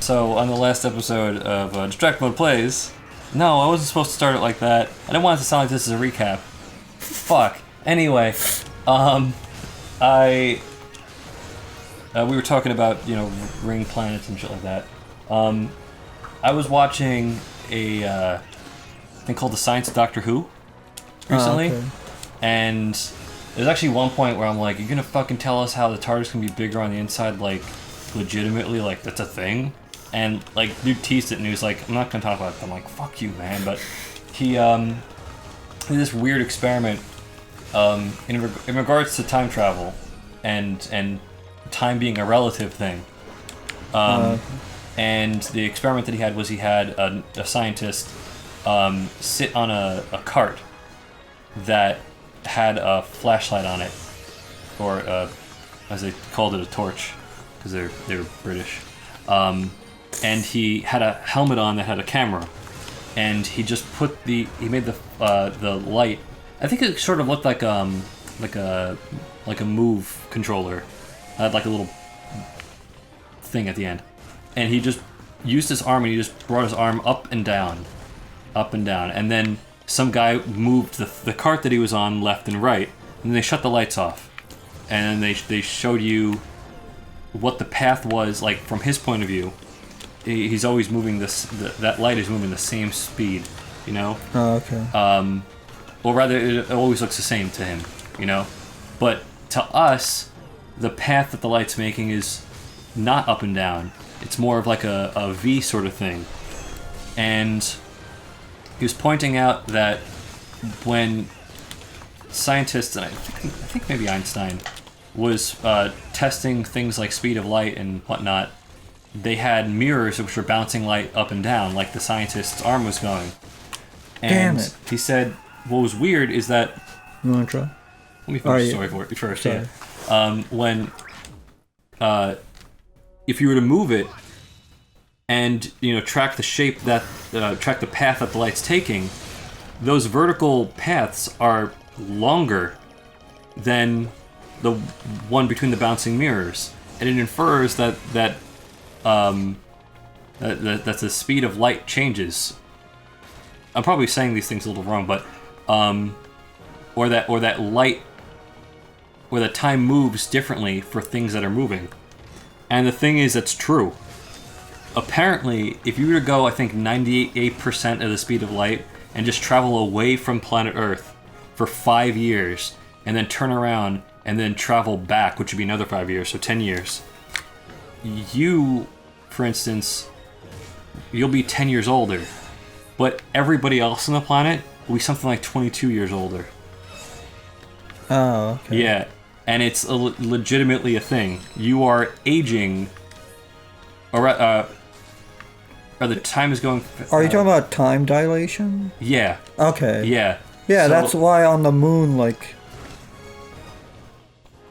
So on the last episode of Distract Mode Plays, no, I wasn't supposed to start it like that. I didn't want it to sound like this is a recap. Fuck. Anyway, we were talking about, ring planets and shit like that. I was watching a thing called The Science of Doctor Who recently, and there's actually one point where I'm like, you're gonna fucking tell us how the TARDIS can be bigger on the inside, like, legitimately, like, that's a thing? And, like, dude teased it, and he was like, I'm not gonna talk about it. I'm like, fuck you, man. But he did this weird experiment in regards to time travel and time being a relative thing. And the experiment that he had was he had a scientist sit on a cart that had a flashlight on it, or as they called it, a torch, because they were British. And he had a helmet on that had a camera, and he just he made the light. I think it sort of looked like a Move controller. It had like a little thing at the end, and he just used his arm, and he just brought his arm up and down, and then some guy moved the cart that he was on left and right, and then they shut the lights off, and then they showed you what the path was like from his point of view. He's always moving that light is moving the same speed, Oh, okay. Or rather, it always looks the same to him, But to us, the path that the light's making is not up and down. It's more of like a V sort of thing. And he was pointing out that when scientists, and I think maybe Einstein, was testing things like speed of light and whatnot, they had mirrors which were bouncing light up and down, like the scientist's arm was going. And Damn it. He said what was weird is that... You want to try? Let me finish the story for it first. Sorry. Yeah. When... if you were to move it and, track the shape track the path that the light's taking, those vertical paths are longer than the one between the bouncing mirrors. And it infers that the speed of light changes. I'm probably saying these things a little wrong, but or that light, or that time moves differently for things that are moving. And the thing is, that's true. Apparently, if you were to go, I think 98% of the speed of light and just travel away from planet Earth for 5 years, and then turn around and then travel back, which would be another 5 years, so 10 years. You, for instance, you'll be 10 years older, but everybody else on the planet will be something like 22 years older. Oh, okay. Yeah, and it's legitimately a thing. You are aging, or rather, time is going... Are you talking about time dilation? Yeah. Okay. Yeah. Yeah, So- that's why on the moon, like,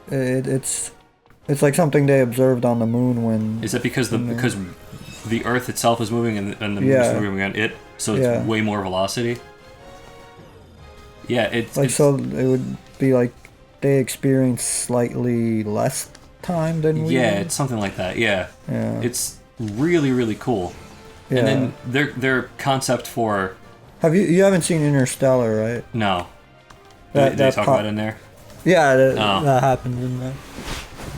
it's like something they observed on the moon when... Is that because the Earth itself is moving and the moon is moving around it, so it's way more velocity? Yeah, so it would be like they experience slightly less time than we Yeah, do? it's something like that, yeah. Yeah. It's really, really cool. Yeah. And then their concept for... You haven't seen Interstellar, right? No. That they talk about it in there? Yeah, that happens in there.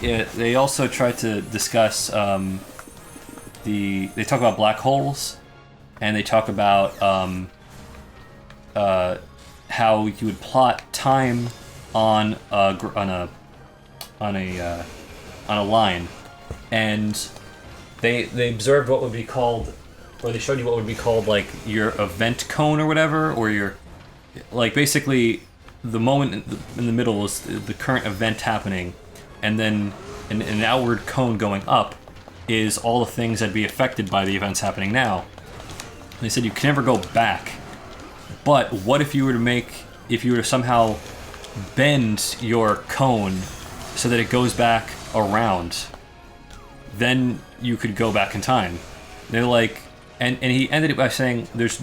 Yeah, they also try to discuss they talk about black holes, and they talk about how you would plot time on a line, and they observed what would be called, or they showed you what would be called like your event cone or whatever, or your, like, basically the moment in the middle is the current event happening, and then an outward cone going up is all the things that'd be affected by the events happening now. And they said you can never go back. But what if you were to somehow bend your cone so that it goes back around? Then you could go back in time. They're like, and he ended it by saying there's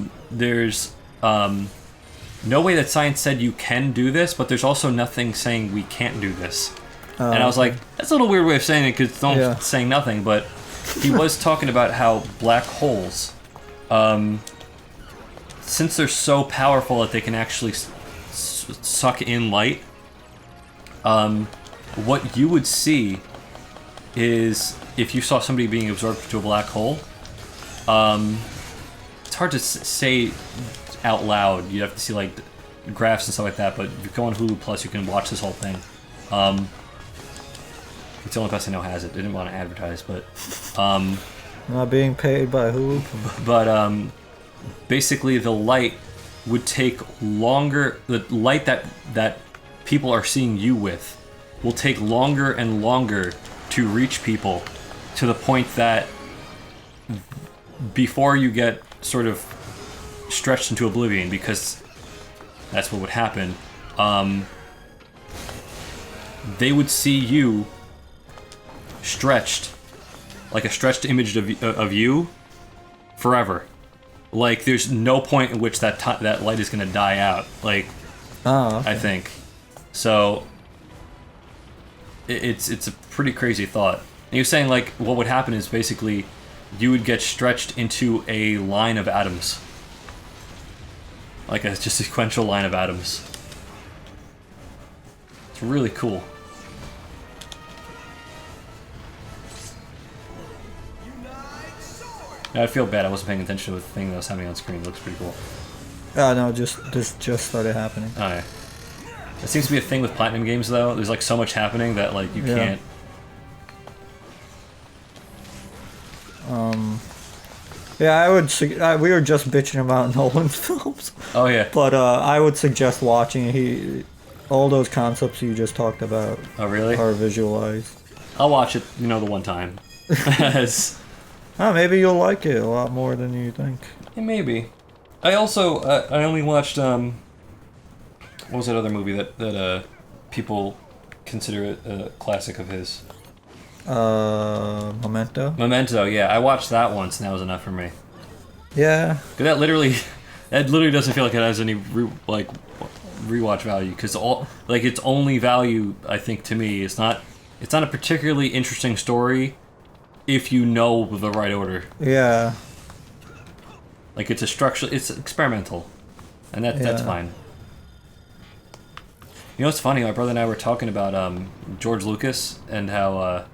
no way that science said you can do this, but there's also nothing saying we can't do this. And I was like, that's a little weird way of saying it, because it's almost saying nothing, but he was talking about how black holes, since they're so powerful that they can actually suck in light, what you would see is if you saw somebody being absorbed into a black hole, it's hard to say out loud. You have to see like graphs and stuff like that, but if you go on Hulu Plus, you can watch this whole thing. It's the only place I know has it. They didn't want to advertise, but Not being paid by who? but basically the light would take longer. The light that people are seeing you with will take longer and longer to reach people, to the point that before you get sort of stretched into oblivion, because that's what would happen, they would see you stretched, like a stretched image of you forever. Like there's no point in which that light is going to die out, like, Oh, okay. I think. So it's a pretty crazy thought. And he was saying like what would happen is basically you would get stretched into a line of atoms, like a just sequential line of atoms. It's really cool. I feel bad I wasn't paying attention to the thing that was happening on screen. It looks pretty cool. Oh no, this just started happening. Oh yeah. It seems to be a thing with Platinum games though. There's like so much happening that like you can't. Yeah, I would. We were just bitching about Nolan's films, Oh yeah. but I would suggest watching. All those concepts you just talked about Oh really? are visualized. I'll watch it, the one time. As Maybe you'll like it a lot more than you think. maybe. I also I only watched what was that other movie that people consider it a classic of his? Memento. Memento. Yeah, I watched that once and that was enough for me. Yeah. 'Cause that literally doesn't feel like it has any rewatch value, because its only value, I think, to me, it's not a particularly interesting story if you know the right order. Yeah. Like it's experimental, and that's Yeah. fine. You know what's funny? My brother and I were talking about George Lucas and how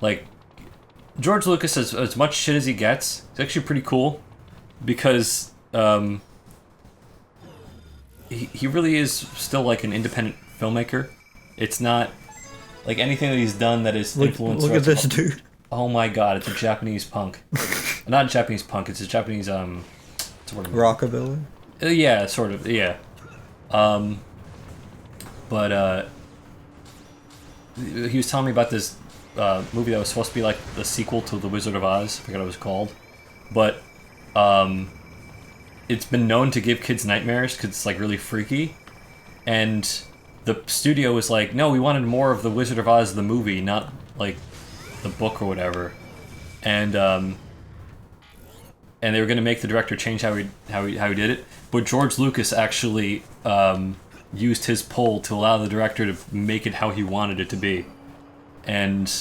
like George Lucas, as much shit as he gets, it's actually pretty cool, because he really is still like an independent filmmaker. It's not like anything that he's done that is influenced. Look at this dude. Oh my god, it's a Japanese punk. Not a Japanese punk, it's a Japanese what's the word? Rockabilly. Yeah, sort of. Yeah. But he was telling me about this movie that was supposed to be like the sequel to The Wizard of Oz. I forgot what it was called, but it's been known to give kids nightmares because it's like really freaky, and the studio was like, no, we wanted more of The Wizard of Oz the movie, not like the book or whatever, and they were going to make the director change how he did it, but George Lucas actually used his pull to allow the director to make it how he wanted it to be, and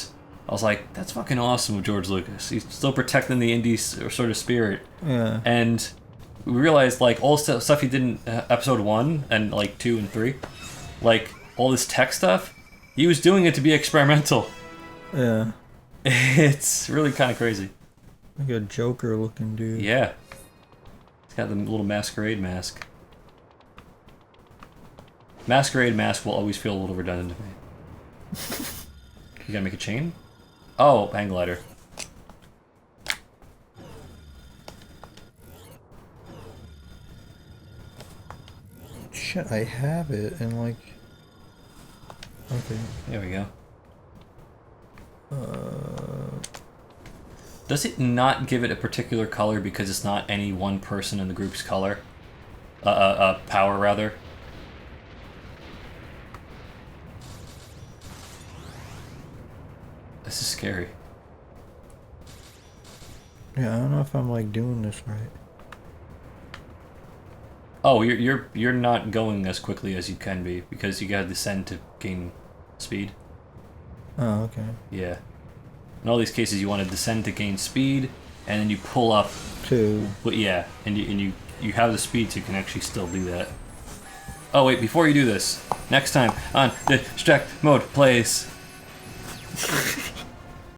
I was like, that's fucking awesome with George Lucas. He's still protecting the indie sort of spirit. Yeah. And we realized, like, all the stuff he did in episode 1 and, like, 2 and 3, like, all this tech stuff, he was doing it to be experimental. Yeah. It's really kind of crazy. Like a Joker looking dude. Yeah. He's got the little masquerade mask. Masquerade mask will always feel a little redundant to me. You gotta make a chain? Oh, hang glider. Shit, I have it and like. Okay. There we go. Does it not give it a particular color because it's not any one person in the group's color? Power, rather? This is scary. Yeah, I don't know if I'm like doing this right. Oh, you're not going as quickly as you can be because you gotta descend to gain speed. Oh, okay. Yeah. In all these cases, you want to descend to gain speed, and then you pull up. Two. But yeah, and you have the speed, so you can actually still do that. Oh wait, before you do this, next time on the Distract Mode plays.